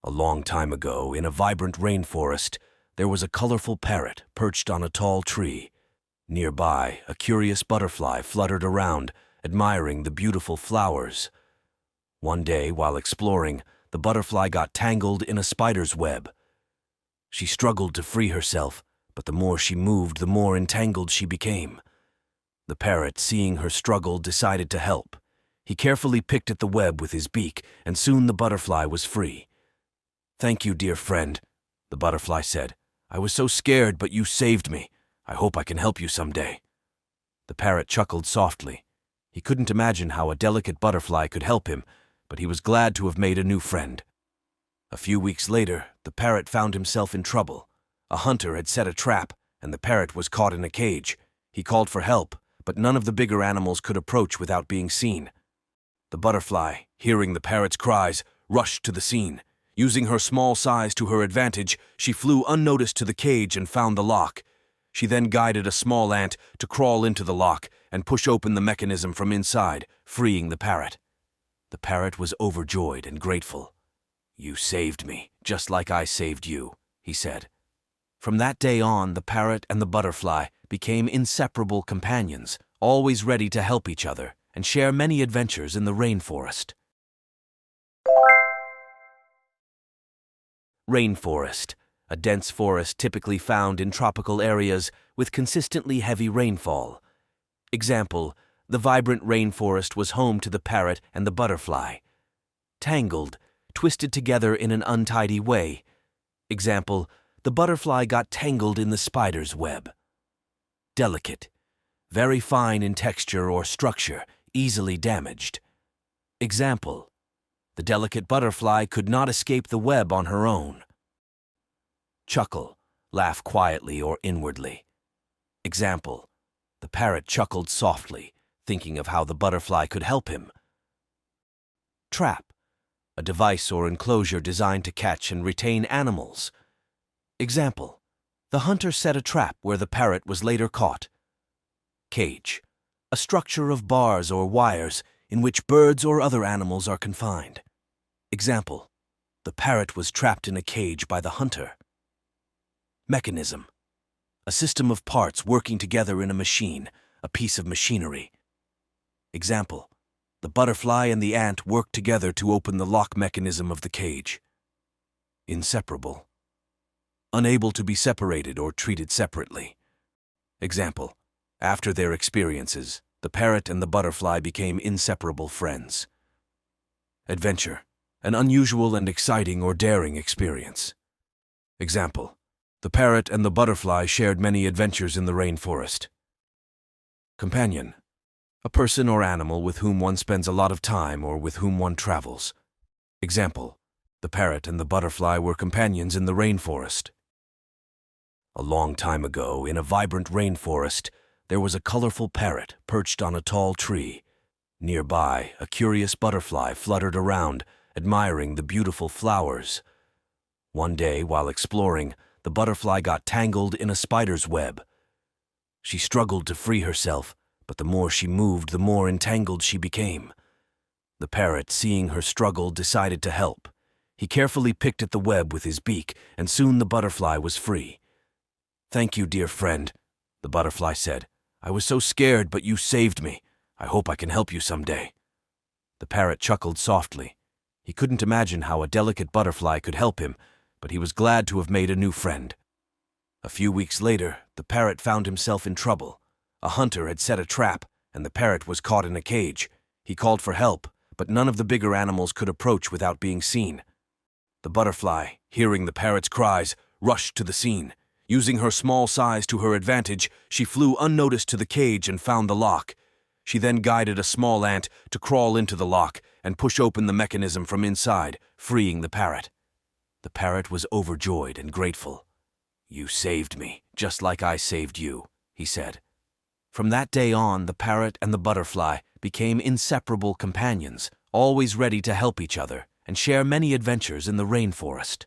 A long time ago, in a vibrant rainforest, there was a colorful parrot perched on a tall tree. Nearby, a curious butterfly fluttered around, admiring the beautiful flowers. One day, while exploring, the butterfly got tangled in a spider's web. She struggled to free herself, but the more she moved, the more entangled she became. The parrot, seeing her struggle, decided to help. He carefully picked at the web with his beak, and soon the butterfly was free. "Thank you, dear friend," the butterfly said. "I was so scared, but you saved me. I hope I can help you someday." The parrot chuckled softly. He couldn't imagine how a delicate butterfly could help him, but he was glad to have made a new friend. A few weeks later, the parrot found himself in trouble. A hunter had set a trap, and the parrot was caught in a cage. He called for help, but none of the bigger animals could approach without being seen. The butterfly, hearing the parrot's cries, rushed to the scene. Using her small size to her advantage, she flew unnoticed to the cage and found the lock. She then guided a small ant to crawl into the lock and push open the mechanism from inside, freeing the parrot. The parrot was overjoyed and grateful. "You saved me, just like I saved you," he said. From that day on, the parrot and the butterfly became inseparable companions, always ready to help each other and share many adventures in the rainforest. Rainforest, a dense forest typically found in tropical areas with consistently heavy rainfall. Example, the vibrant rainforest was home to the parrot and the butterfly. Tangled, twisted together in an untidy way. Example, the butterfly got tangled in the spider's web. Delicate, very fine in texture or structure, easily damaged. Example, the delicate butterfly could not escape the web on her own. Chuckle, laugh quietly or inwardly. Example, the parrot chuckled softly, thinking of how the butterfly could help him. Trap, a device or enclosure designed to catch and retain animals. Example, the hunter set a trap where the parrot was later caught. Cage, a structure of bars or wires in which birds or other animals are confined. Example, the parrot was trapped in a cage by the hunter. Mechanism, a system of parts working together in a machine, a piece of machinery. Example, the butterfly and the ant worked together to open the lock mechanism of the cage. Inseparable, unable to be separated or treated separately. Example, after their experiences, the parrot and the butterfly became inseparable friends. Adventure, an unusual and exciting or daring experience. Example, the parrot and the butterfly shared many adventures in the rainforest. Companion, a person or animal with whom one spends a lot of time or with whom one travels. Example, the parrot and the butterfly were companions in the rainforest. A long time ago, in a vibrant rainforest, there was a colorful parrot perched on a tall tree. Nearby, a curious butterfly fluttered around, admiring the beautiful flowers. One day, while exploring, the butterfly got tangled in a spider's web. She struggled to free herself, but the more she moved, the more entangled she became. The parrot, seeing her struggle, decided to help. He carefully picked at the web with his beak, and soon the butterfly was free. "Thank you, dear friend," the butterfly said. "I was so scared, but you saved me. I hope I can help you someday." The parrot chuckled softly. He couldn't imagine how a delicate butterfly could help him, but he was glad to have made a new friend. A few weeks later, the parrot found himself in trouble. A hunter had set a trap, and the parrot was caught in a cage. He called for help, but none of the bigger animals could approach without being seen. The butterfly, hearing the parrot's cries, rushed to the scene. Using her small size to her advantage, she flew unnoticed to the cage and found the lock. She then guided a small ant to crawl into the lock and push open the mechanism from inside, freeing the parrot. The parrot was overjoyed and grateful. "You saved me, just like I saved you," he said. From that day on, the parrot and the butterfly became inseparable companions, always ready to help each other and share many adventures in the rainforest.